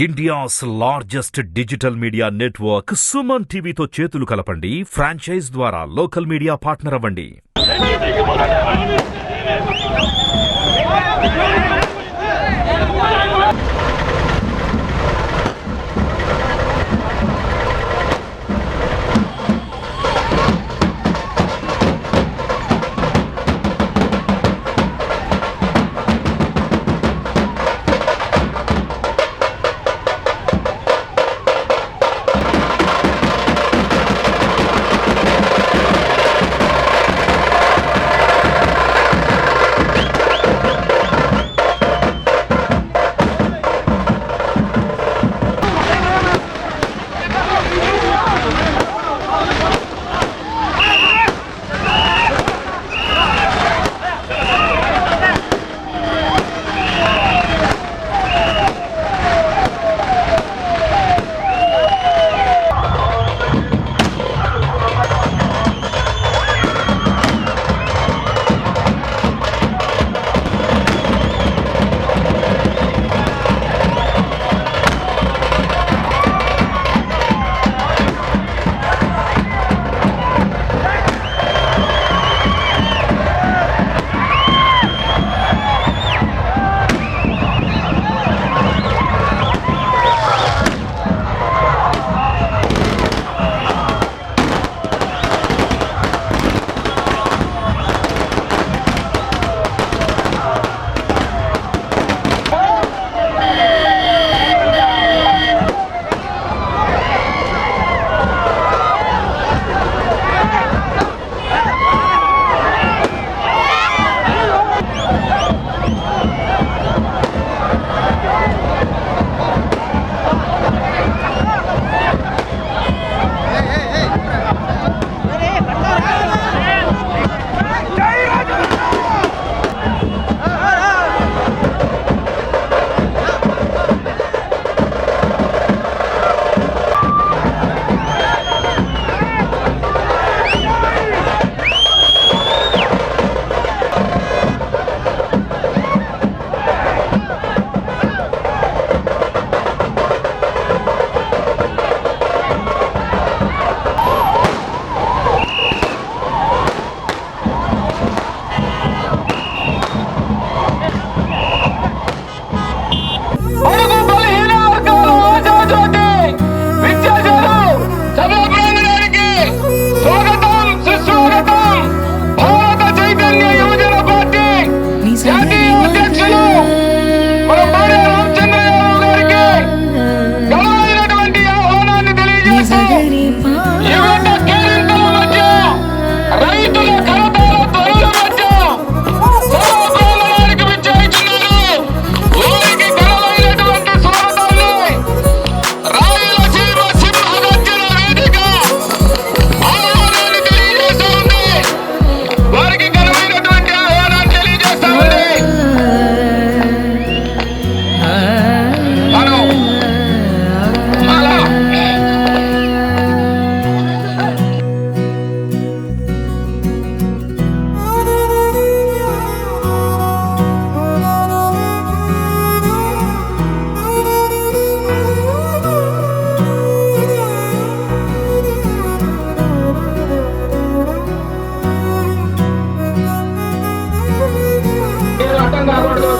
India's largest digital media network Suman టీవీతో చేతులు కలపండి. ఫ్రాంచైజ్ ద్వారా లోకల్ మీడియా పార్ట్నర్ అవ్వండి.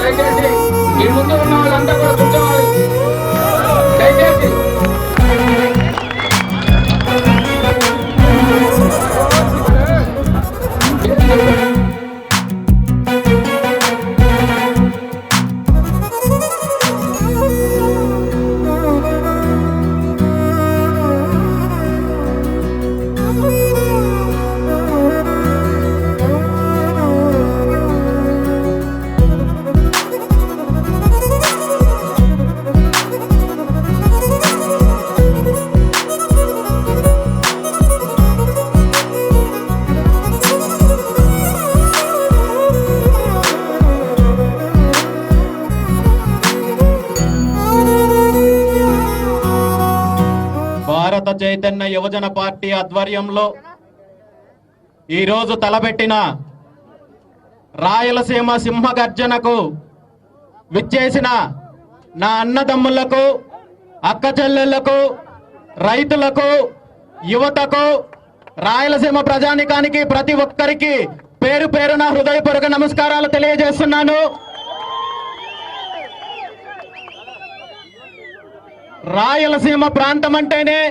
దయచేసి మీ ముందు ఉన్న వాళ్ళంతా కూడా కూర్చోవాలి. దయచేసి భారత చైతన్య యువజన పార్టీ ఆధ్వర్యంలో ఈ రోజు తలపెట్టిన రాయలసీమ సింహగర్జనకు విచ్చేసిన నా అన్నదమ్ములకు అక్క చెల్లెళ్లకు, రైతులకు, యువతకు, రాయలసీమ ప్రజానికానికి ప్రతి ఒక్కరికి పేరు పేరున హృదయపూర్వక నమస్కారాలు తెలియజేస్తున్నాను. రాయలసీమ ప్రాంతం అంటేనే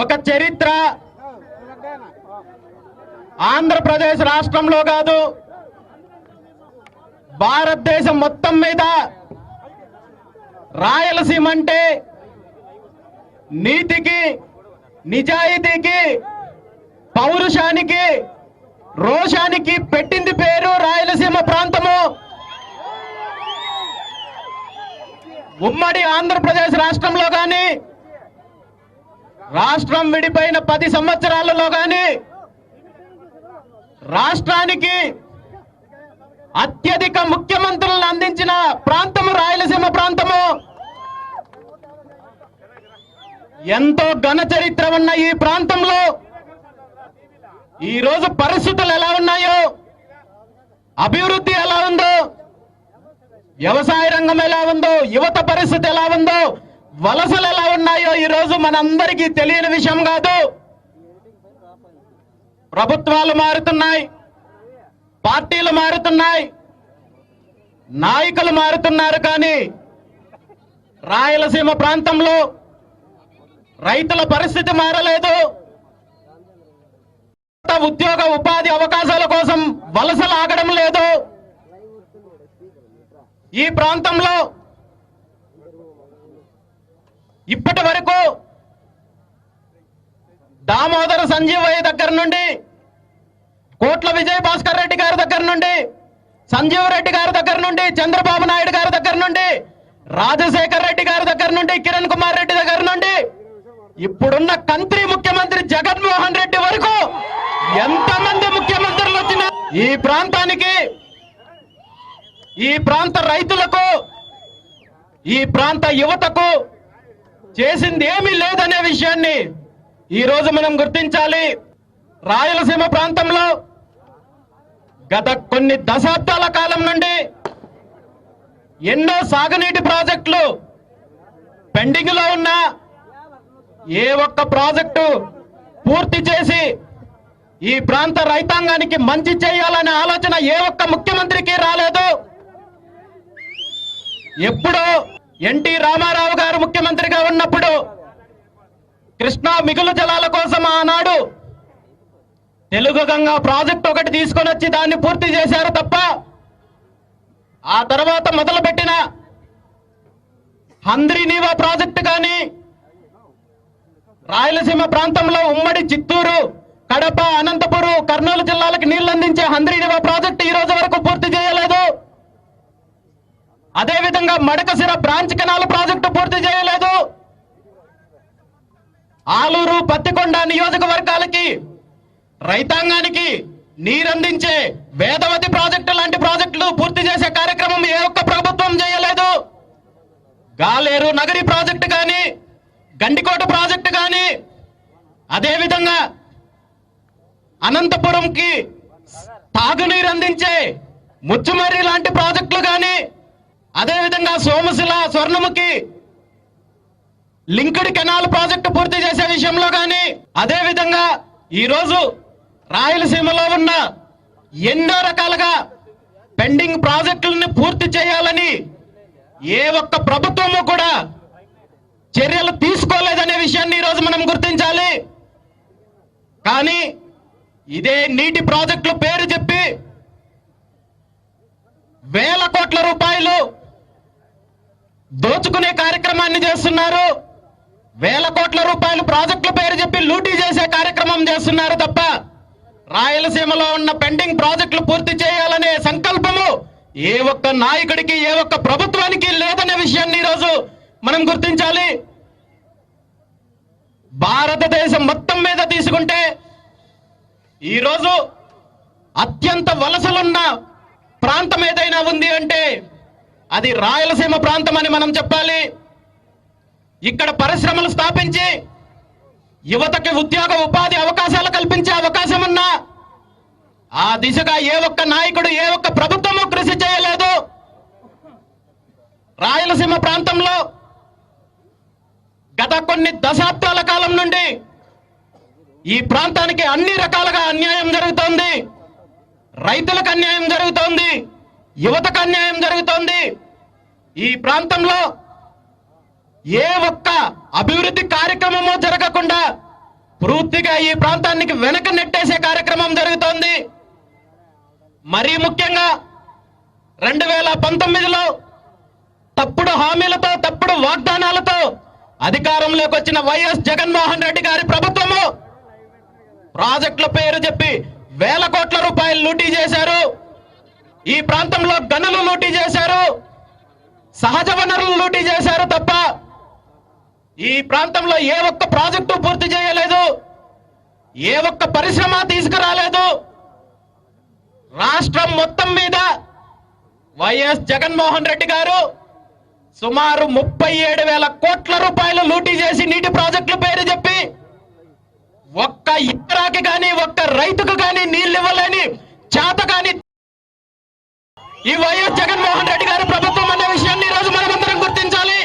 ఒక చరిత్ర. ఆంధ్రప్రదేశ్ రాష్ట్రంలో కాదు, భారతదేశం మొత్తం మీద రాయలసీమ అంటే నీతికి, నిజాయితీకి, పౌరుషానికి, రోషానికి పెట్టింది పేరు రాయలసీమ ప్రాంతము. ఉమ్మడి ఆంధ్రప్రదేశ్ రాష్ట్రంలో గాని, రాష్ట్రం విడిపోయిన 10 సంవత్సరాలలో గాని రాష్ట్రానికి అత్యధిక ముఖ్యమంత్రులను అందించిన ప్రాంతము రాయలసీమ ప్రాంతము. ఎంతో ఘన చరిత్ర ఉన్న ఈ ప్రాంతంలో ఈ రోజు పరిస్థితులు ఎలా ఉన్నాయో, అభివృద్ధి ఎలా ఉందో, వ్యవసాయ రంగం ఎలా ఉందో, యువత పరిస్థితి ఎలా ఉందో, వలసలు ఎలా ఉన్నాయో ఈ రోజు మనందరికీ తెలియని విషయం కాదు. ప్రభుత్వాలు మారుతున్నాయి, పార్టీలు మారుతున్నాయి, నాయకులు మారుతున్నారు, కానీ రాయలసీమ ప్రాంతంలో రైతుల పరిస్థితి మారలేదు. ఉద్యోగ ఉపాధి అవకాశాల కోసం వలసలు ఆగడం లేదు. ఈ ప్రాంతంలో ఇప్పటి వరకు దామోదర సంజీవయ్య దగ్గర నుండి, కోట్ల విజయ్ భాస్కర్ రెడ్డి గారి దగ్గర నుండి, సంజీవ్ రెడ్డి గారి దగ్గర నుండి, చంద్రబాబు నాయుడు గారి దగ్గర నుండి, రాజశేఖర్ రెడ్డి గారి దగ్గర నుండి, కిరణ్ కుమార్ రెడ్డి దగ్గర నుండి, ఇప్పుడున్న కంత్రి ముఖ్యమంత్రి జగన్మోహన్ రెడ్డి వరకు ఎంతమంది ముఖ్యమంత్రులు వచ్చినా ఈ ప్రాంతానికి, ఈ ప్రాంత రైతులకు, ఈ ప్రాంత యువతకు చేసింది ఏమీ లేదనే విషయాన్ని ఈ రోజు మనం గుర్తించాలి. రాయలసీమ ప్రాంతంలో గత కొన్ని దశాబ్దాల కాలం నుండి ఎన్నో సాగునీటి ప్రాజెక్టులు పెండింగ్ లో ఉన్న ఏ ఒక్క ప్రాజెక్టు పూర్తి చేసి ఈ ప్రాంత రైతాంగానికి మంచి చేయాలనే ఆలోచన ఏ ఒక్క ముఖ్యమంత్రికి రాలేదు. ఎప్పుడో ఎన్టీ రామారావు గారు ముఖ్యమంత్రిగా ఉన్నప్పుడు కృష్ణా మిగులు జలాల కోసం ఆనాడు తెలుగు గంగా ప్రాజెక్టు ఒకటి తీసుకొని వచ్చి దాన్ని పూర్తి చేశారు తప్ప, ఆ తర్వాత మొదలుపెట్టిన హంద్రీనీవా ప్రాజెక్టు కానీ, రాయలసీమ ప్రాంతంలో ఉమ్మడి చిత్తూరు, కడప, అనంతపురం, కర్నూలు జిల్లాలకు నీళ్లు అందించే హంద్రీనీవా ప్రాజెక్టు ఈ రోజు వరకు పూర్తి చేయలేదు. అదేవిధంగా మడకసిర బ్రాంచ్ కెనాల్ ప్రాజెక్టు పూర్తి చేయలేదు. ఆలూరు, పత్తికొండ నియోజకవర్గాలకి రైతాంగానికి నీరందించే వేదవతి ప్రాజెక్టు లాంటి ప్రాజెక్టులు పూర్తి చేసే కార్యక్రమం ఏ ఒక్క ప్రభుత్వం చేయలేదు. గాలేరు నగరి ప్రాజెక్టు కానీ, గండికోట ప్రాజెక్టు కానీ, అదేవిధంగా అనంతపురంకి తాగునీరు అందించే ముచ్చుమర్రి లాంటి ప్రాజెక్టులు కానీ, అదేవిధంగా Somasila, Swarnamukhi linked canal project పూర్తి చేసే విషయంలో కానీ, అదేవిధంగా ఈరోజు రాయలసీమలో ఉన్న ఎన్నో రకాలుగా పెండింగ్ ప్రాజెక్టులను పూర్తి చేయాలని ఏ ఒక్క ప్రభుత్వము కూడా చర్యలు తీసుకోలేదనే విషయాన్ని ఈరోజు మనం గుర్తించాలి. కానీ ఇదే నీటి ప్రాజెక్టుల పేరు చెప్పి వేల కోట్ల రూపాయలు దోచుకునే కార్యక్రమాన్ని చేస్తున్నారు. వేల కోట్ల రూపాయలు ప్రాజెక్టుల పేరు చెప్పి లూటీ చేసే కార్యక్రమం చేస్తున్నారు తప్ప, రాయలసీమలో ఉన్న పెండింగ్ ప్రాజెక్టులు పూర్తి చేయాలనే సంకల్పము ఏ ఒక్క నాయకుడికి, ఏ ఒక్క ప్రభుత్వానికి లేదనే విషయాన్ని ఈరోజు మనం గుర్తించాలి. భారతదేశం మొత్తం మీద తీసుకుంటే ఈరోజు అత్యంత వలసలున్న ప్రాంతం ఏదైనా ఉంది అంటే అది రాయలసీమ ప్రాంతం అని మనం చెప్పాలి. ఇక్కడ పరిశ్రమలు స్థాపించి యువతకి ఉద్యోగ ఉపాధి అవకాశాలు కల్పించే అవకాశం ఉన్నా ఆ దిశగా ఏ ఒక్క నాయకుడు, ఏ ఒక్క ప్రభుత్వము కృషి చేయలేదు. రాయలసీమ ప్రాంతంలో గత కొన్ని దశాబ్దాల కాలం నుండి ఈ ప్రాంతానికి అన్ని రకాలుగా అన్యాయం జరుగుతోంది. రైతులకు అన్యాయం జరుగుతోంది, యువతకు అన్యాయం జరుగుతోంది. ఈ ప్రాంతంలో ఏ ఒక్క అభివృద్ధి కార్యక్రమము జరగకుండా పూర్తిగా ఈ ప్రాంతానికి వెనక నెట్టేసే కార్యక్రమం జరుగుతోంది. మరీ ముఖ్యంగా 2019లో తప్పుడు హామీలతో, తప్పుడు వాగ్దానాలతో అధికారంలోకి వచ్చిన వైఎస్ జగన్మోహన్ రెడ్డి గారి ప్రభుత్వము ప్రాజెక్టుల పేరు చెప్పి వేల కోట్ల రూపాయలు లూటీ చేశారు. ఈ ప్రాంతంలో గనులు లూటీ చేశారు, సహజ వనరులు లూటీ చేశారు తప్ప ఈ ప్రాంతంలో ఏ ఒక్క ప్రాజెక్టు పూర్తి చేయలేదు, ఏ ఒక్క పరిశ్రమ తీసుకురాలేదు. రాష్ట్రం మొత్తం మీద వైఎస్ జగన్మోహన్ రెడ్డి గారు సుమారు 37,000 కోట్ల రూపాయలు లూటీ చేసి నీటి ప్రాజెక్టుల పేరు చెప్పి ఒక్క ఎకరాకి కానీ, ఒక్క రైతుకు కానీ నీళ్లు ఇవ్వలేని చేత కానీ ఈ వైఎస్ జగన్మోహన్ రెడ్డి గారి ప్రభుత్వం అనే విషయాన్ని ఈ రోజు మనమందరం గుర్తించాలి.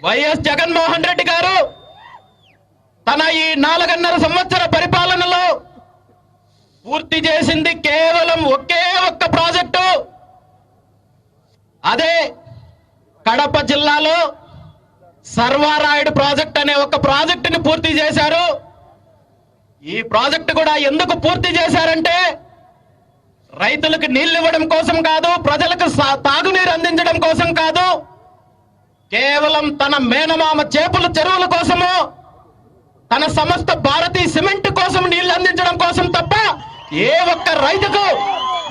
వైఎస్ జగన్మోహన్ రెడ్డి గారు తన ఈ 4.5 సంవత్సర పరిపాలనలో పూర్తి చేసింది కేవలం ఒకే ఒక్క ప్రాజెక్టు. అదే కడప జిల్లాలో సర్వారాయుడు ప్రాజెక్ట్ అనే ఒక ప్రాజెక్టుని పూర్తి చేశారు. ఈ ప్రాజెక్టు కూడా ఎందుకు పూర్తి చేశారంటే రైతులకు నీళ్లు ఇవ్వడం కోసం కాదు, ప్రజలకు తాగునీరు అందించడం కోసం కాదు, కేవలం తన మేనమామ చేపల చెరువుల కోసము, తన సమస్త భారతీయ సిమెంట్ కోసం నీళ్లు అందించడం కోసం తప్ప ఏ ఒక్క రైతుకు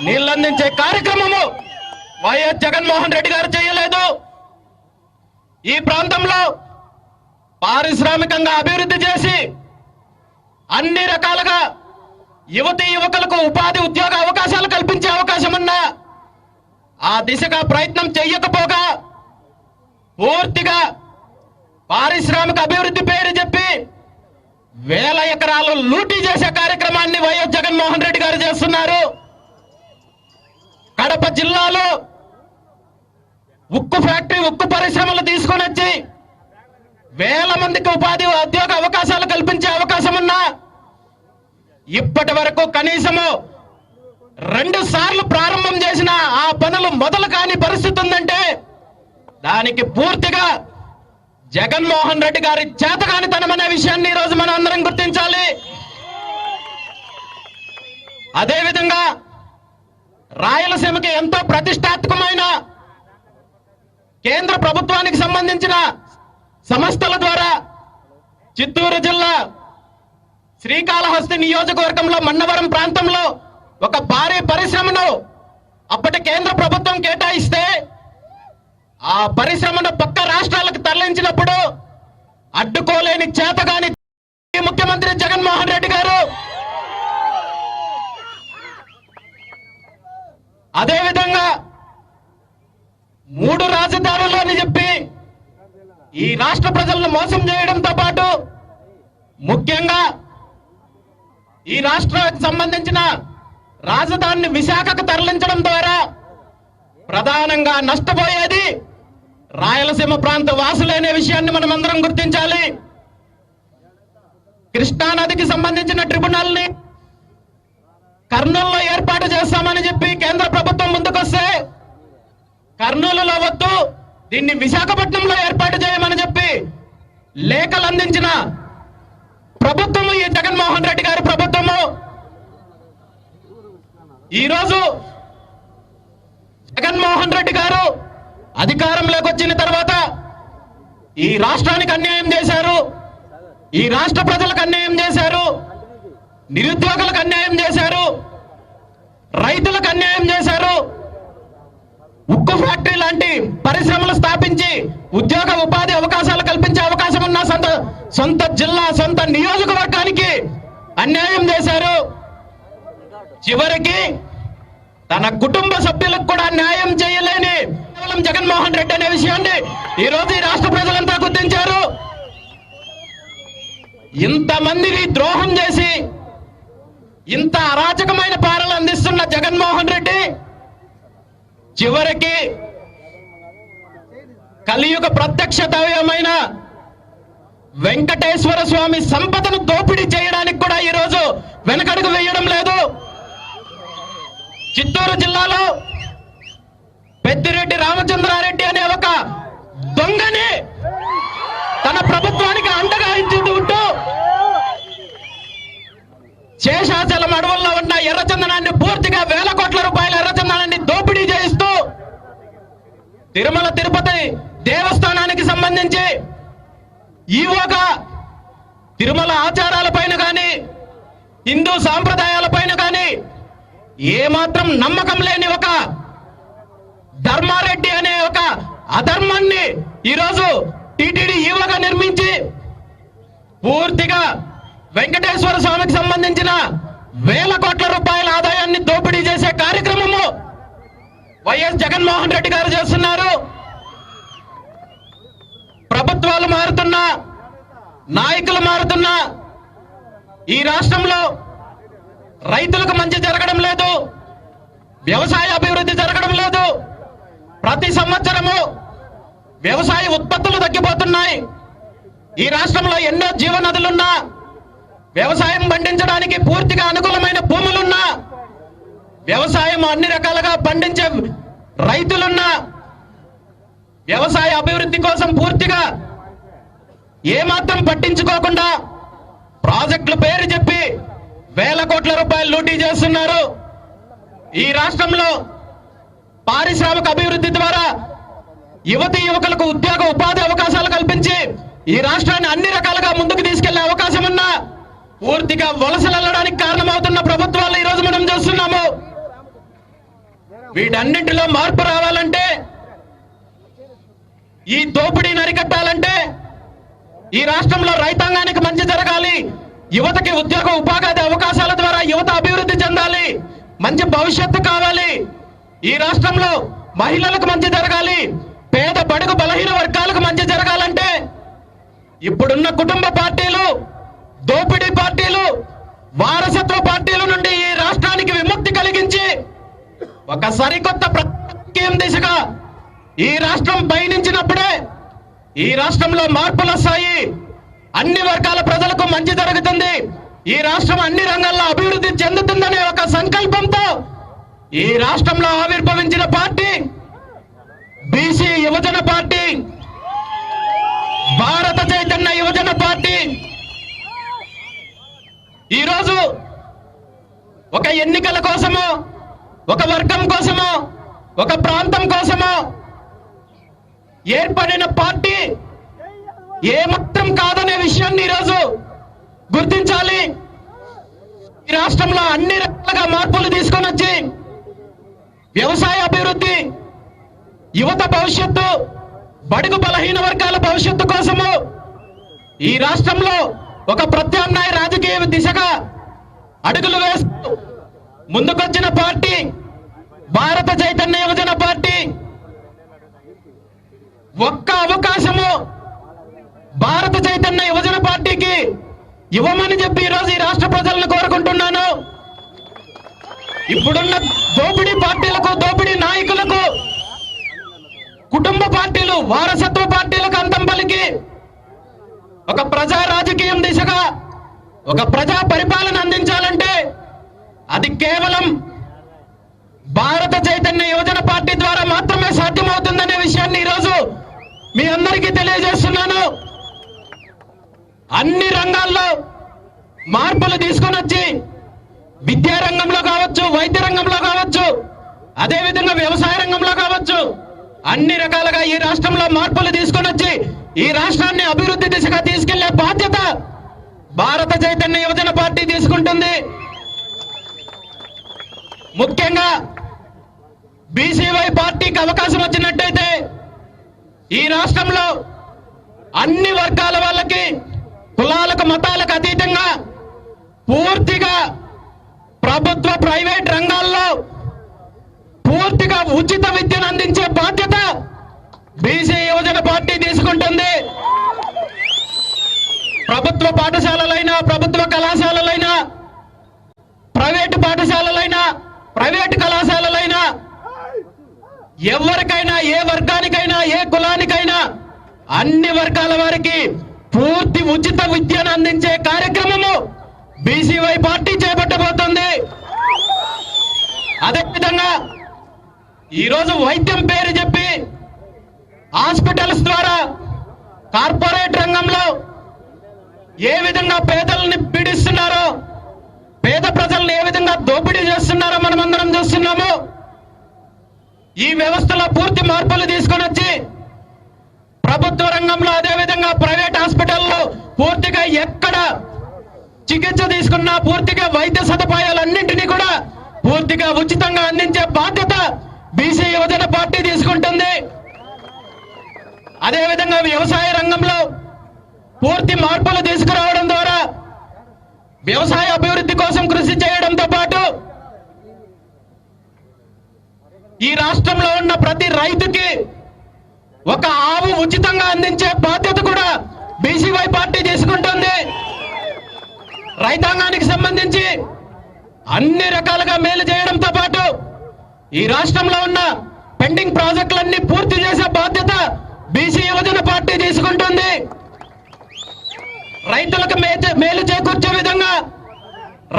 నీళ్లు అందించే కార్యక్రమము వైఎస్ జగన్మోహన్ రెడ్డి గారు చేయలేదు. ఈ ప్రాంతంలో పారిశ్రామికంగా అభివృద్ధి చేసి అన్ని రకాలుగా యువతీ యువకులకు ఉపాధి ఉద్యోగ అవకాశాలు కల్పించే అవకాశం ఉన్నా ఆ దిశగా ప్రయత్నం చేయకపోగా పూర్తిగా పారిశ్రామిక అభివృద్ధి పేరు చెప్పి వేల ఎకరాలు లూటీ చేసే కార్యక్రమాన్ని వైఎస్ జగన్మోహన్ రెడ్డి గారు చేస్తున్నారు. కడప జిల్లాలో ఉక్కు ఫ్యాక్టరీ, ఉక్కు పరిశ్రమలు తీసుకొని వచ్చి వేల మందికి ఉపాధి ఉద్యోగ అవకాశాలు కల్పించే అవకాశం ఉన్నా ఇప్పటి వరకు కనీసము 2 సార్లు ప్రారంభం చేసిన ఆ పనులు మొదలు కాని పరిస్థితి ఉందంటే దానికి పూర్తిగా జగన్మోహన్ రెడ్డి గారి చేతగానితనం అనే విషయాన్ని ఈ రోజు మనం అందరం గుర్తించాలి. అదేవిధంగా రాయలసీమకి ఎంతో ప్రతిష్టాత్మకమైన కేంద్ర ప్రభుత్వానికి సంబంధించిన సంస్థల ద్వారా చిత్తూరు జిల్లా శ్రీకాళహస్తి నియోజకవర్గంలో మన్నవరం ప్రాంతంలో ఒక భారీ పరిశ్రమను అప్పటి కేంద్ర ప్రభుత్వం కేటాయిస్తే ఆ పరిశ్రమను పక్క రాష్ట్రాలకు తరలించినప్పుడు అడ్డుకోలేని చేతగాని ముఖ్యమంత్రి జగన్మోహన్ రెడ్డి గారు, అదేవిధంగా 3 రాజధానులు అని చెప్పి ఈ రాష్ట్ర ప్రజలను మోసం చేయడంతో పాటు ముఖ్యంగా ఈ రాష్ట్రానికి సంబంధించిన రాజధానిని విశాఖకు తరలించడం ద్వారా ప్రధానంగా నష్టపోయేది రాయలసీమ ప్రాంత వాసులనే విషయాన్ని మనం అందరం గుర్తించాలి. కృష్ణానదికి సంబంధించిన ట్రిబ్యునల్ ని కర్నూలులో ఏర్పాటు చేస్తామని చెప్పి కేంద్ర ప్రభుత్వం ముందుకొస్తే కర్నూలులో వద్దు, దీన్ని విశాఖపట్నంలో ఏర్పాటు చేయమని చెప్పి లేఖలు అందించిన ప్రభుత్వము ఈ జగన్మోహన్ రెడ్డి గారి ప్రభుత్వము. ఈరోజు జగన్మోహన్ రెడ్డి గారు అధికారంలోకి వచ్చిన తర్వాత ఈ రాష్ట్రానికి అన్యాయం చేశారు, ఈ రాష్ట్ర ప్రజలకు అన్యాయం చేశారు, నిరుద్యోగులకు అన్యాయం చేశారు, రైతులకు అన్యాయం చేశారు. ఉక్కు ఫ్యాక్టరీ లాంటి పరిశ్రమలు స్థాపించి ఉద్యోగ ఉపాధి అవకాశాలు కల్పించే అవకాశం ఉన్న సొంత జిల్లా, సొంత నియోజకవర్గానికి అన్యాయం చేశారు. చివరికి తన కుటుంబ సభ్యులకు కూడా న్యాయం చేయలేని కేవలం జగన్మోహన్ రెడ్డి అనే విషయాన్ని ఈ రోజు ఈ రాష్ట్ర ప్రజలంతా గుర్తించారు. ఇంతమందిని ద్రోహం చేసి ఇంత అరాచకమైన పాలన అందిస్తున్న జగన్మోహన్ రెడ్డి చివరికి కలియుగ ప్రత్యక్ష దైవమైన వెంకటేశ్వర స్వామి సంపదను దోపిడీ చేయడానికి కూడా ఈరోజు వెనకడుగు వేయడం లేదు. చిత్తూరు జిల్లాలో పెద్దిరెడ్డి రామచంద్రారెడ్డి అనే ఒక దొంగని తన ప్రభుత్వానికి అండగా ఉంటూ శేషాచలం అడవుల్లో ఉన్న ఎర్రచందనాన్ని పూర్తిగా వేల కోట్ల రూపాయల ఎర్రచందనాన్ని దోపిడీ చేయిస్తూ తిరుమల తిరుపతి దేవస్థానానికి సంబంధించి ఈవోగా తిరుమల ఆచారాలపైన కానీ హిందూ సాంప్రదాయాలపైన కానీ ఏమాత్రం నమ్మకం లేని ఒక ధర్మారెడ్డి అనే ఒక అధర్మాన్ని ఈరోజు టీటీడీ ఈవోగా నిర్మించి పూర్తిగా వెంకటేశ్వర స్వామికి సంబంధించిన వేల కోట్ల రూపాయల ఆదాయాన్ని దోపిడీ చేసే కార్యక్రమము వైఎస్ జగన్మోహన్ రెడ్డి గారు చేస్తున్నారు. ప్రభుత్వాలు మారుతున్నా, నాయకులు మారుతున్నా ఈ రాష్ట్రంలో రైతులకు మంచి జరగడం లేదు, వ్యవసాయ అభివృద్ధి జరగడం లేదు. ప్రతి సంవత్సరము వ్యవసాయ ఉత్పత్తులు తగ్గిపోతున్నాయి. ఈ రాష్ట్రంలో ఎన్నో జీవనదులున్నా, వ్యవసాయం పండించడానికి పూర్తిగా అనుకూలమైన భూములున్నా, వ్యవసాయం అన్ని రకాలుగా పండించే రైతులున్నా, వ్యవసాయ అభివృద్ధి కోసం పూర్తిగా ఏమాత్రం పట్టించుకోకుండా ప్రాజెక్టుల పేరు చెప్పి వేల కోట్ల రూపాయలు లూటీ చేస్తున్నారు. ఈ రాష్ట్రంలో పారిశ్రామిక అభివృద్ధి ద్వారా యువతి యువకులకు ఉద్యోగ ఉపాధి అవకాశాలు కల్పించి ఈ రాష్ట్రాన్ని అన్ని రకాలుగా ముందుకు తీసుకెళ్లే అవకాశం ఉన్నా పూర్తిగా వలసలు వెళ్ళడానికి కారణమవుతున్న ప్రభుత్వాలు ఈ రోజు మనం చూస్తున్నాము. వీటన్నింటిలో మార్పు రావాలంటే, ఈ దోపిడీని అరికట్టాలంటే, ఈ రాష్ట్రంలో రైతాంగానికి మంచి జరగాలి, యువతకి ఉద్యోగ ఉపాధి అవకాశాల ద్వారా యువత అభివృద్ధి చెందాలి, మంచి భవిష్యత్తు కావాలి, ఈ రాష్ట్రంలో మహిళలకు మంచి జరగాలి, పేద బడుగు బలహీన వర్గాలకు మంచి జరగాలంటే ఇప్పుడున్న కుటుంబ పార్టీలు, దోపిడీ పార్టీలు, వారసత్వ పార్టీల నుండి ఈ రాష్ట్రానికి విముక్తి కలిగించి ఒక సరికొత్త ప్రత్యేక దిశగా ఈ రాష్ట్రం పయనించినప్పుడే ఈ రాష్ట్రంలో మార్పులు వస్తాయి, అన్ని వర్గాల ప్రజలకు మంచి జరుగుతుంది, ఈ రాష్ట్రం అన్ని రంగాల్లో అభివృద్ధి చెందుతుందనే ఒక సంకల్పంతో ఈ రాష్ట్రంలో ఆవిర్భవించిన పార్టీ బీసీ యువజన పార్టీ, భారత చైతన్య యువజన పార్టీ. ఈరోజు ఒక ఎన్నికల కోసమో, ఒక వర్గం కోసమో, ఒక ప్రాంతం కోసమో ఏర్పడిన పార్టీ ఏమాత్రం కాదనే విషయాన్ని ఈరోజు గుర్తించాలి. ఈ రాష్ట్రంలో అన్ని రకాలుగా మార్పులు తీసుకొని వచ్చి వ్యవసాయ అభివృద్ధి, యువత భవిష్యత్తు, బడుగు బలహీన వర్గాల భవిష్యత్తు కోసము ఈ రాష్ట్రంలో ఒక ప్రత్యామ్నాయ రాజకీయ దిశగా అడుగులు వేస్తూ ముందుకొచ్చిన పార్టీ భారత చైతన్య యువజన పార్టీ. ఒక్క అవకాశము భారత చైతన్య యువజన పార్టీకి ఇవ్వమని చెప్పి ఈరోజు ఈ రాష్ట్ర ప్రజలను కోరుకుంటున్నాను. ఇప్పుడున్న దోపిడీ పార్టీలకు, దోపిడీ నాయకులకు, కుటుంబ పార్టీలు, వారసత్వ పార్టీలకు అంతం పలికి ఒక ప్రజా రాజకీయం దిశగా ఒక ప్రజా పరిపాలన అందించాలంటే అది కేవలం భారత చైతన్య యువజన పార్టీ ద్వారా మాత్రమే సాధ్యమవుతుందనే విషయాన్ని ఈరోజు మీ అందరికీ తెలియజేస్తున్నాను. అన్ని రంగాల్లో మార్పులు తీసుకొని వచ్చి విద్యా రంగంలో కావచ్చు, వైద్య రంగంలో కావచ్చు, అదేవిధంగా వ్యవసాయ రంగంలో కావచ్చు, అన్ని రకాలుగా ఈ రాష్ట్రంలో మార్పులు తీసుకొని వచ్చి ఈ రాష్ట్రాన్ని అభివృద్ధి దిశగా తీసుకెళ్లే బాధ్యత భారత చైతన్య యువజన పార్టీ తీసుకుంటుంది. ముఖ్యంగా బీసీవై పార్టీకి అవకాశం వచ్చినట్టయితే ఈ రాష్ట్రంలో అన్ని వర్గాల వాళ్ళకి, కులాలకు, మతాలకు అతీతంగా పూర్తిగా ప్రభుత్వ ప్రైవేట్ రంగాల్లో పూర్తిగా ఉచిత విద్యను అందించే బాధ్యత బీసీ యువజన పార్టీ తీసుకుంటుంది. ప్రభుత్వ పాఠశాలలైనా, ప్రభుత్వ కళాశాలలైనా, ప్రైవేటు పాఠశాలలైనా, ప్రైవేటు కళాశాలలైనా ఎవరికైనా, ఏ వర్గానికైనా, ఏ కులానికైనా అన్ని వర్గాల వారికి పూర్తి ఉచిత విద్యను అందించే కార్యక్రమము బీసీవై పార్టీ చేపట్టబోతుంది. అదేవిధంగా ఈరోజు వైద్యం పేరు చెప్పి హాస్పిటల్స్ ద్వారా కార్పొరేట్ రంగంలో ఏ విధంగా పేదల్ని పీడిస్తున్నారో, పేద ప్రజల్ని ఏ విధంగా దోపిడీ చేస్తున్నారో మనమందరం చూస్తున్నాము. ఈ వ్యవస్థలో పూర్తి మార్పులు తీసుకొని వచ్చి ప్రభుత్వ రంగంలో అదేవిధంగా ప్రైవేట్ హాస్పిటల్లో పూర్తిగా ఎక్కడ చికిత్స తీసుకున్నా పూర్తిగా వైద్య సదుపాయాలన్నింటినీ కూడా పూర్తిగా ఉచితంగా అందించే బాధ్యత బీసీ యువజన పార్టీ తీసుకుంటుంది. అదేవిధంగా వ్యవసాయ రంగంలో పూర్తి మార్పులు తీసుకురావడం ద్వారా వ్యవసాయ అభివృద్ధి కోసం కృషి చేయడంతో పాటు ఈ రాష్ట్రంలో ఉన్న ప్రతి రైతుకి ఒక ఆవు ఉచితంగా అందించే బాధ్యత కూడా బీసీవై పార్టీ తీసుకుంటుంది. రైతాంగానికి సంబంధించి అన్ని రకాలుగా మేలు చేయడంతో పాటు ఈ రాష్ట్రంలో ఉన్న పెండింగ్ ప్రాజెక్టులన్నీ పూర్తి చేసే బాధ్యత బీసీ యువజన పార్టీ తీసుకుంటుంది. రైతులకు మేలు చేకూర్చే విధంగా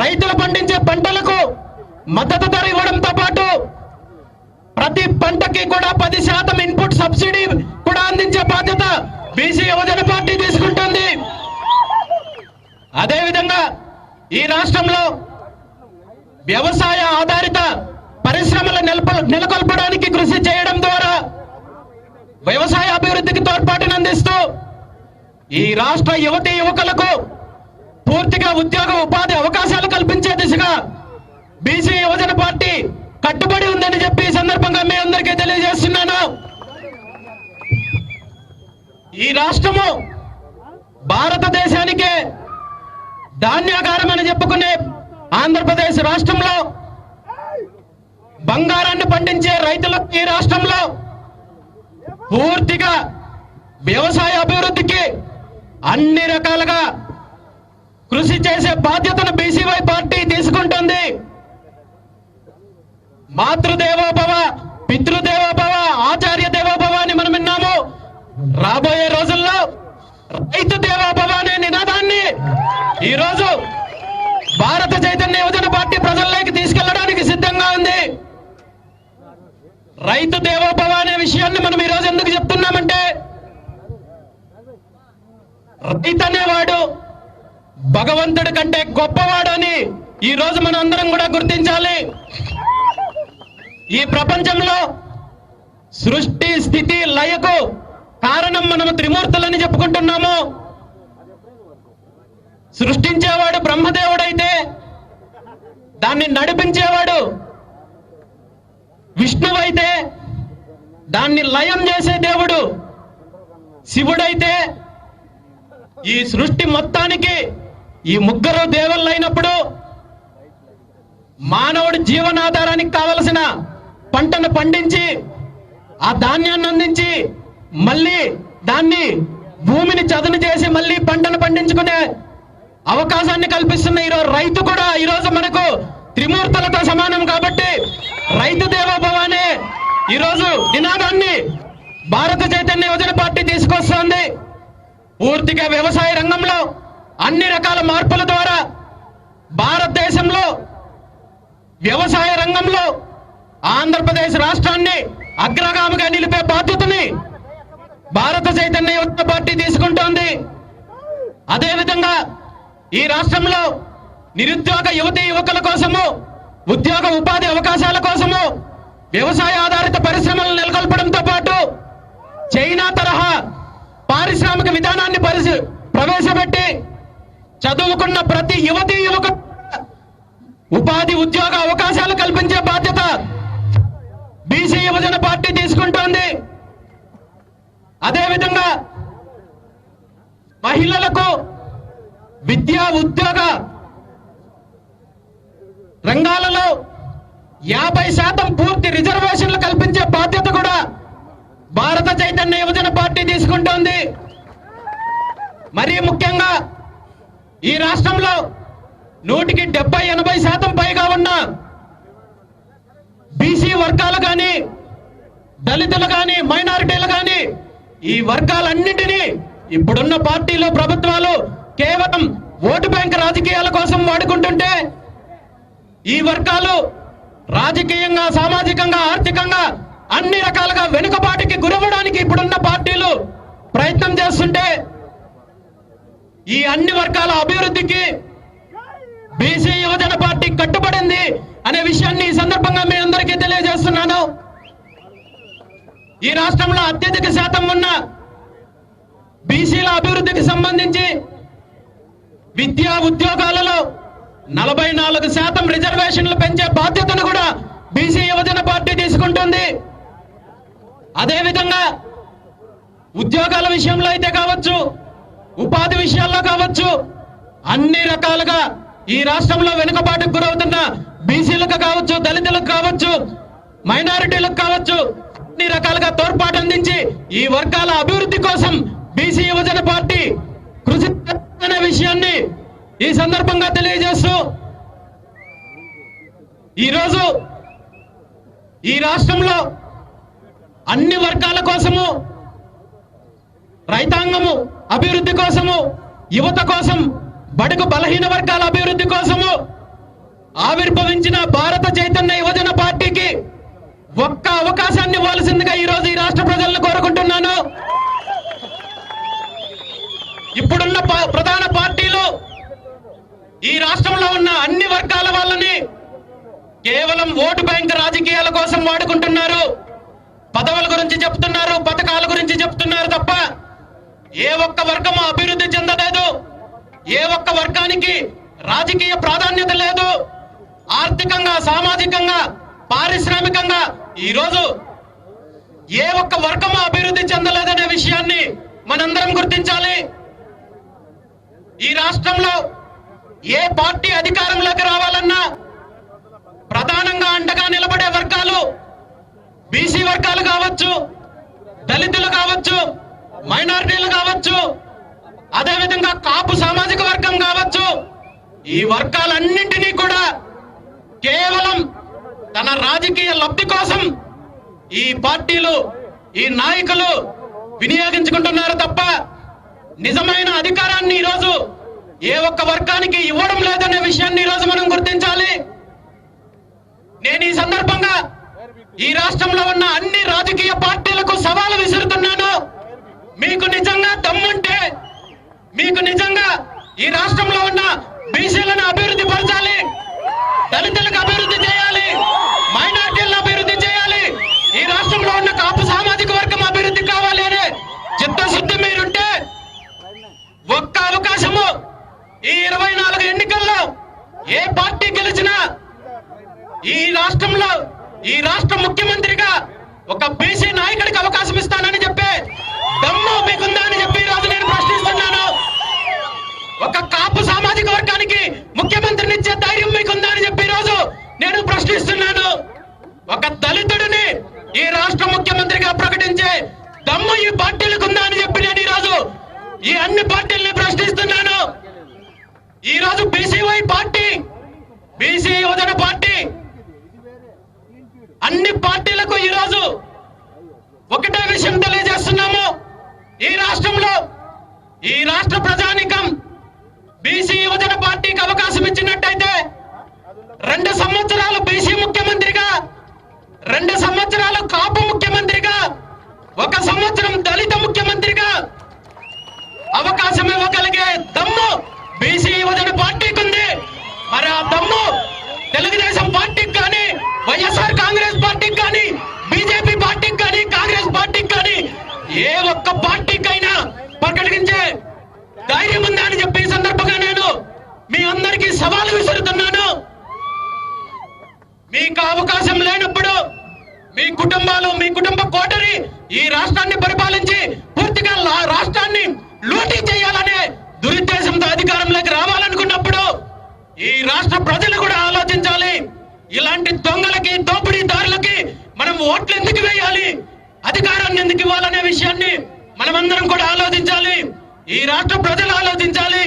రైతులు పండించే పంటలకు మద్దతు ధర ఇవ్వడంతో పాటు ప్రతి పంటకి కూడా 10% ఇన్పుట్ సబ్సిడీ కూడా అందించే బాధ్యత బీసీ యువజన పార్టీ తీసుకుంటుంది. అదేవిధంగా ఈ రాష్ట్రంలో వ్యవసాయ ఆధారిత పరిశ్రమల నెలకొల్పడానికి కృషి చేయడం ద్వారా వ్యవసాయ అభివృద్ధికి తోడ్పాటును అందిస్తూ ఈ రాష్ట్ర యువతీ యువకులకు పూర్తిగా ఉద్యోగ ఉపాధి అవకాశాలు కల్పించే దిశగా బీసీ యువజన పార్టీ కట్టుబడి ఉందని చెప్పి ఈ సందర్భంగా మీ అందరికీ తెలియజేస్తున్నాను. ఈ రాష్ట్రము భారతదేశానికే ధాన్యాగారం అని చెప్పుకునే ఆంధ్రప్రదేశ్ రాష్ట్రంలో బంగారాన్ని పండించే రైతులకు ఈ రాష్ట్రంలో పూర్తిగా వ్యవసాయ అభివృద్ధికి అన్ని రకాలుగా కృషి చేసే బాధ్యతను బీసీవై పార్టీ తీసుకుంటుంది. మాతృదేవోభవ, పితృదేవోభవ, ఆచార్య దేవోభవ అని మనం విన్నాము. రాబోయే రోజుల్లో రైతు దేవోభవ అనే నినాదాన్ని ఈరోజు భారత చైతన్య యువజన పార్టీ ప్రజల్లోకి తీసుకెళ్లడానికి సిద్ధంగా ఉంది. రైతు దేవోభవ అనే విషయాన్ని మనం ఈరోజు ఎందుకు చెప్తున్నామంటే రైతు అనేవాడు భగవంతుడి కంటే గొప్పవాడు అని ఈ రోజు మనం అందరం కూడా గుర్తించాలి. ఈ ప్రపంచంలో సృష్టి స్థితి లయకు కారణం మనము త్రిమూర్తులని చెప్పుకుంటున్నాము. సృష్టించేవాడు బ్రహ్మదేవుడైతే దాన్ని నడిపించేవాడు విష్ణువైతే దాన్ని లయం చేసే దేవుడు శివుడైతే ఈ సృష్టి మొత్తానికి ఈ ముగ్గురు దేవుళ్ళైనప్పుడు మానవుడి జీవనాధారానికి కావలసిన పంటను పండించి ఆ ధాన్యాన్ని అందించి మళ్ళీ దాన్ని భూమిని చదును చేసి మళ్ళీ పంటను పండించుకునే అవకాశాన్ని కల్పిస్తున్న ఈరోజు రైతు కూడా ఈరోజు మనకు త్రిమూర్తులతో సమానం. కాబట్టి రైతు దేవోభవ అనే ఈరోజు నినాదాన్ని భారత చైతన్య యువజన పార్టీ తీసుకొస్తోంది. పూర్తిగా వ్యవసాయ రంగంలో అన్ని రకాల మార్పుల ద్వారా భారతదేశంలో వ్యవసాయ రంగంలో ఆంధ్రప్రదేశ్ రాష్ట్రాన్ని అగ్రగామిగా నిలిపే బాధ్యతని భారత చైతన్య యువజన పార్టీ తీసుకుంటోంది. అదేవిధంగా ఈ రాష్ట్రంలో నిరుద్యోగ యువతీ యువకుల కోసము ఉద్యోగ ఉపాధి అవకాశాల కోసము వ్యవసాయ ఆధారిత పరిశ్రమలను నెలకొల్పడంతో పాటు చైనా తరహా పారిశ్రామిక విధానాన్ని ప్రవేశపెట్టి చదువుకున్న ప్రతి యువతీ యువకు ఉపాధి ఉద్యోగ అవకాశాలు కల్పించే బాధ్యత బీసీ యువజన పార్టీ తీసుకుంటోంది. అదేవిధంగా మహిళలకు విద్యా ఉద్యోగ రంగాలలో 50% పూర్తి రిజర్వేషన్లు కల్పించే బాధ్యత కూడా భారత చైతన్య యువజన పార్టీ తీసుకుంటోంది. మరీ ముఖ్యంగా ఈ రాష్ట్రంలో 100-80% పైగా ఉన్న బీసీ వర్గాలు కానీ దళితులు కానీ మైనారిటీలు కానీ ఈ వర్గాలన్నింటినీ ఇప్పుడున్న పార్టీలు ప్రభుత్వాలు కేవలం ఓటు బ్యాంక్ రాజకీయాల కోసం వాడుకుంటుంటే ఈ వర్గాలు రాజకీయంగా, సామాజికంగా, ఆర్థికంగా అన్ని రకాలుగా వెనుకబాటుకి గురవడానికి ఇప్పుడున్న పార్టీలు ప్రయత్నం చేస్తుంటే ఈ అన్ని వర్గాల అభివృద్ధికి బీసీ యువజన పార్టీ కట్టుబడింది అనే విషయాన్ని ఈ సందర్భంగా మీ అందరికీ తెలియజేస్తున్నాను. ఈ రాష్ట్రంలో అత్యధిక శాతం ఉన్న బీసీల అభివృద్ధికి సంబంధించి విద్యా ఉద్యోగాలలో 44% రిజర్వేషన్లు పెంచే బాధ్యతను కూడా బీసీ యువజన పార్టీ తీసుకుంటుంది. అదేవిధంగా ఉద్యోగాల విషయంలో అయితే కావచ్చు, ఉపాధి విషయాల్లో కావచ్చు, అన్ని రకాలుగా ఈ రాష్ట్రంలో వెనుకబాటుకు గురవుతున్న బీసీలకు కావచ్చు, దళితులకు కావచ్చు, మైనారిటీలకు కావచ్చు, అన్ని రకాలుగా తోడ్పాటు అందించి ఈ వర్గాల అభివృద్ధి కోసం బీసీ యువజన పార్టీ కృషి చేస్తున్న విషయాన్ని ఈ సందర్భంగా తెలియజేస్తూ ఈరోజు ఈ రాష్ట్రంలో అన్ని వర్గాల కోసము, రైతాంగము అభివృద్ధి కోసము, యువత కోసం, బడుగు బలహీన వర్గాల అభివృద్ధి కోసము ఆవిర్భవించిన భారత చైతన్య యువజన పార్టీకి ఒక్క అవకాశాన్ని ఇవ్వాల్సిందిగా ఈరోజు ఈ రాష్ట్ర ప్రజలను కోరుకుంటున్నాను. ఇప్పుడున్న ప్రధాన పార్టీలు ఈ రాష్ట్రంలో ఉన్న అన్ని వర్గాల వాళ్ళని కేవలం ఓటు బ్యాంక్ రాజకీయాల కోసం వాడుకుంటున్నారు. పదవుల గురించి చెప్తున్నారు, పథకాల గురించి చెప్తున్నారు తప్ప ఏ ఒక్క వర్గము అభివృద్ధి చెందలేదు. ఏ ఒక్క వర్గానికి రాజకీయ ప్రాధాన్యత లేదు. ఆర్థికంగా, సామాజికంగా, పారిశ్రామికంగా ఈరోజు ఏ ఒక్క వర్గము అభివృద్ధి చెందలేదనే విషయాన్ని మనందరం గుర్తించాలి. ఈ రాష్ట్రంలో ఏ పార్టీ అధికారంలోకి రావాలన్నా ప్రధానంగా అండగా నిలబడే వర్గాలు బీసీ వర్గాలు కావచ్చు, దళితులు కావచ్చు, మైనారిటీలు కావచ్చు, అదేవిధంగా కాపు సామాజిక వర్గం కావచ్చు, ఈ వర్గాలన్నింటినీ కూడా కేవలం తన రాజకీయ లబ్ధి కోసం ఈ పార్టీలు, ఈ నాయకులు వినియోగించుకుంటున్నారు తప్ప నిజమైన అధికారాన్ని ఈరోజు ఏ ఒక్క వర్గానికి ఇవ్వడం లేదనే విషయాన్ని ఈరోజు మనం గుర్తించాలి. నేను ఈ సందర్భంగా ఈ రాష్ట్రంలో ఉన్న అన్ని రాజకీయ పార్టీలకు సవాలు విసురుతున్నాను. మీకు నిజంగా దమ్ముంటే, మీకు నిజంగా ఈ రాష్ట్రంలో ఉన్న బీసీలను అభివృద్ధి పరచాలి, దళితులకు అభివృద్ధి చేయాలి, మైనార్టీలను అభివృద్ధి చేయాలి, ఈ రాష్ట్రంలో ఉన్న కాపు సామాజిక వర్గం అభివృద్ధి కావాలి అనే చిత్తశుద్ధి మీరుంటే ఒక్క అవకాశము ఈ 24 ఎన్నికల్లో ఏ పార్టీ గెలిచినా ఈ రాష్ట్రంలో, ఈ రాష్ట్ర ముఖ్యమంత్రిగా ఒక బీసీ నాయకుడికి అవకాశం ఇస్తానని చెప్పే దమ్ము మీకుందా అని చెప్పి ఈరోజు నేను ప్రశ్నిస్తున్నాను. ఒక కాపు సామాజిక వర్గానికి ముఖ్యమంత్రినిచ్చే ధైర్యం మీకుందా అని చెప్పి ఈరోజు నేను ప్రశ్నిస్తున్నాను. ఒక దళితుడిని ఈ రాష్ట్ర ముఖ్యమంత్రిగా ప్రకటించే దమ్ము ఈ పార్టీలకు ఉందా అని చెప్పి నేను ఈరోజు ఈ అన్ని పార్టీల్ని ప్రశ్నిస్తున్నాను. ఈ రోజు బీసీవై పార్టీ, బీసీ యువజన పార్టీ అన్ని పార్టీలకు ఈరోజు ఒకటే విషయం తెలియజేస్తున్నాము. ఈ రాష్ట్రంలో ఈ రాష్ట్ర ప్రజానికం బీసీ యువజన పార్టీకి అవకాశం ఇచ్చినట్టయితే 2 సంవత్సరాలు బీసీ ముఖ్యమంత్రిగా, 2 సంవత్సరాలు కాపు ముఖ్యమంత్రిగా, 1 సంవత్సరం దళిత ముఖ్యమంత్రిగా అవకాశం ఇవ్వగలిగే దమ్ము బీసీ యువజన పార్టీకి ఉంది. మరి ఆ దమ్ము తెలుగుదేశం పార్టీకి కానీ, వైఎస్ఆర్ కాంగ్రెస్ పార్టీకి కానీ, బీజేపీ పార్టీకి కానీ, కాంగ్రెస్ పార్టీకి కానీ ఏ ఒక్క పార్టీకైనా ప్రకటించే ధైర్యం ఉందా అని చెప్పి ఈ సందర్భంగా నేను మీ అందరికీ సవాలు విసురుతున్నాను. మీకు అవకాశం లేనప్పుడు మీ కుటుంబాలు, మీ కుటుంబ కోటరి ఈ రాష్ట్రాన్ని పరిపాలించి పూర్తిగా రాష్ట్రాన్ని లూటీ చేయాలనే దురుద్దేశంతో అధికారంలోకి రావాలనుకున్నప్పుడు ఈ రాష్ట్ర ప్రజలు కూడా ఆలోచించాలి. ఇలాంటి దొంగలకి, దోపిడీదారులకి మనం ఓట్లు ఎందుకు వేయాలి, అధికారాన్ని ఎందుకు ఇవ్వాలనే విషయాన్ని మనమందరం కూడా ఆలోచించాలి. ఈ రాష్ట్ర ప్రజలు ఆలోచించాలి,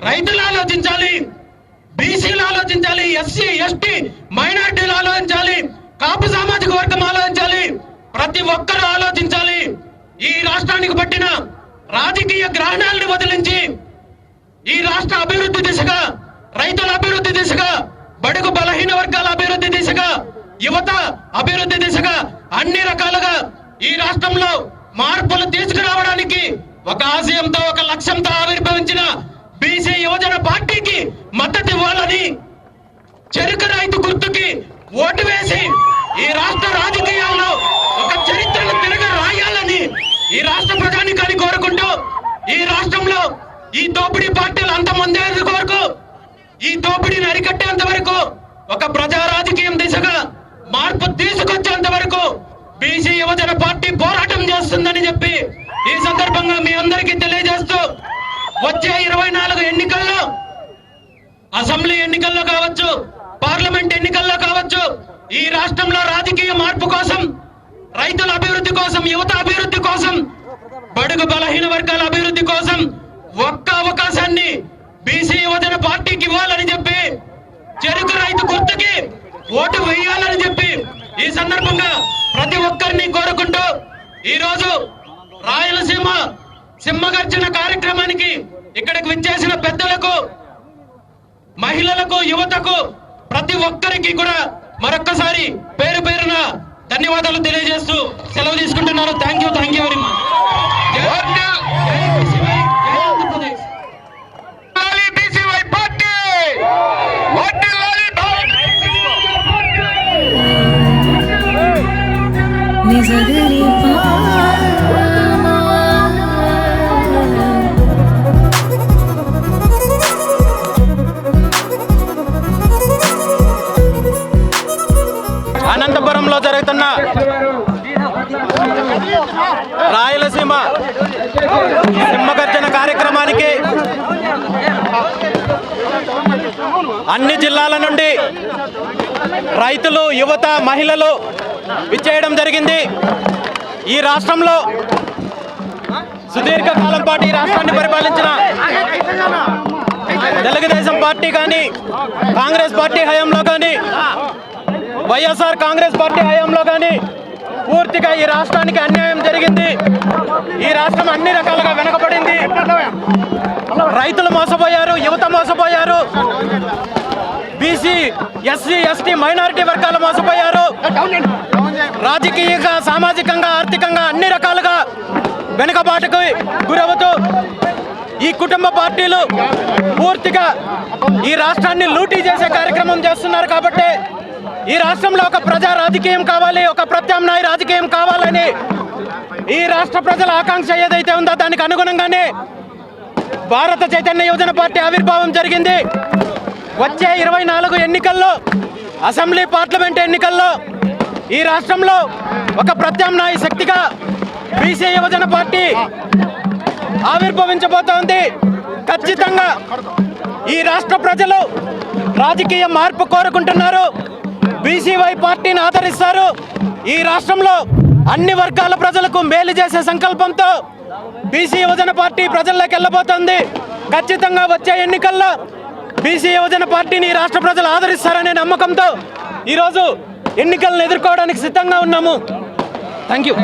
రైతులు ఆలోచించాలి, బీసీలు ఆలోచించాలి, ఎస్సీ ఎస్టీ మైనార్టీలు ఆలోచించాలి, కాపు సామాజిక వర్గం ఆలోచించాలి, ప్రతి ఒక్కరూ ఆలోచించాలి. ఈ రాష్ట్రానికి పట్టిన రాజకీయ గ్రహణాలను వదిలించి ఈ రాష్ట్ర అభివృద్ధి దిశగా, రైతుల అభివృద్ధి దిశగా, బడుగు బలహీన వర్గాల అభివృద్ధి దిశగా, యువత అభివృద్ధి దిశగా అన్ని రకాలుగా ఈ రాష్ట్రంలో మార్పులు తీసుకురావడానికి ఒక ఆశయంతో, ఒక లక్ష్యంతో ఆవిర్భవించిన బీసీ యువజన పార్టీకి మద్దతు ఇవ్వాలని, చెరుకు రైతు గుర్తుకి ఓటు వేసి ఈ రాష్ట్ర రాజకీయాల్లో ఒక చరిత్రను తిరగ రాయాలని ఈ రాష్ట్ర ప్రజానికాన్ని కోరుకుంటూ, ఈ రాష్ట్రంలో ఈ దోపిడీ పార్టీలు అంతమందేంత వరకు, ఈ దోపిడీని అరికట్టేంత వరకు, ఒక ప్రజా రాజకీయం దిశగా మార్పు తీసుకొచ్చేంత వరకు బీసీ యువజన పార్టీ పోరాటం చేస్తుందని చెప్పి ఈ సందర్భంగా మీ అందరికీ తెలియజేస్తూ, వచ్చే 24 ఎన్నికల్లో, అసెంబ్లీ ఎన్నికల్లో కావచ్చు, పార్లమెంట్ ఎన్నికల్లో కావచ్చు, ఈ రాష్ట్రంలో రాజకీయ మార్పు కోసం, రైతుల అభివృద్ధి కోసం, యువత అభివృద్ధి కోసం, బడుగు బలహీన వర్గాల అభివృద్ధి కోసం ఒక్క అవకాశాన్ని బీసీ యువజన పార్టీకి ఇవ్వాలని చెప్పి, చెరుకు రైతు గుర్తుకి ఓటు వేయాలని చెప్పి ఈ సందర్భంగా ప్రతి ఒక్కరిని కోరుకుంటూ, ఈరోజు రాయలసీమ సింహగర్జన కార్యక్రమానికి ఇక్కడికి విచ్చేసిన పెద్దలకు, మహిళలకు, యువతకు, ప్రతి ఒక్కరికి కూడా మరొక్కసారి పేరు పేరున ధన్యవాదాలు తెలియజేస్తూ సెలవు తీసుకుంటున్నాను. Thank you very much. నిజగరి అనంతపురంలో జరుగుతున్న రాయలసీమ సింహగర్జన కార్యక్రమానికి అన్ని జిల్లాల నుండి రైతులు, యువత, మహిళలు విచ్చేయడం జరిగింది. ఈ రాష్ట్రంలో సుదీర్ఘకాలం పాటు ఈ రాష్ట్రాన్ని పరిపాలించిన తెలుగుదేశం పార్టీ కానీ, కాంగ్రెస్ పార్టీ హయాంలో కానీ, వైఎస్ఆర్ కాంగ్రెస్ పార్టీ హయాంలో కానీ పూర్తిగా ఈ రాష్ట్రానికి అన్యాయం జరిగింది. ఈ రాష్ట్రం అన్ని రకాలుగా వెనకబడింది. రైతులు మోసపోయారు, యువత మోసపోయారు, బీసీ, ఎస్సీ, ఎస్టీ, మైనారిటీ వర్గాలు మోసపోయారు. రాజకీయంగా, సామాజికంగా, ఆర్థికంగా అన్ని రకాలుగా వెనుకబాటుకు గురవుతూ ఈ కుటుంబ పార్టీలు పూర్తిగా ఈ రాష్ట్రాన్ని లూటీ చేసే కార్యక్రమం చేస్తున్నారు. కాబట్టి ఈ రాష్ట్రంలో ఒక ప్రజా రాజకీయం కావాలి, ఒక ప్రత్యామ్నాయ రాజకీయం కావాలని ఈ రాష్ట్ర ప్రజల ఆకాంక్ష ఏదైతే ఉందో దానికి అనుగుణంగానే భారత చైతన్య యువజన పార్టీ ఆవిర్భావం జరిగింది. వచ్చే 24 ఎన్నికల్లో, అసెంబ్లీ, పార్లమెంట్ ఎన్నికల్లో ఈ రాష్ట్రంలో ఒక ప్రత్యామ్నాయ శక్తిగా బీసీ యువజన పార్టీ ఆవిర్భవించబోతోంది. ఖచ్చితంగా ఈ రాష్ట్ర ప్రజలు రాజకీయ మార్పు కోరుకుంటున్నారు. బీసీవై పార్టీని ఆదరిస్తారు. ఈ రాష్ట్రంలో అన్ని వర్గాల ప్రజలకు మేలు చేసే సంకల్పంతో బీసీ యువజన పార్టీ ప్రజల్లోకి వెళ్ళబోతోంది. ఖచ్చితంగా వచ్చే ఎన్నికల్లో బీసీ యువజన పార్టీని రాష్ట్ర ప్రజలు ఆదరిస్తారనే నమ్మకంతో ఈరోజు ఎన్నికలను ఎదుర్కోవడానికి సిద్ధంగా ఉన్నాము. Thank you.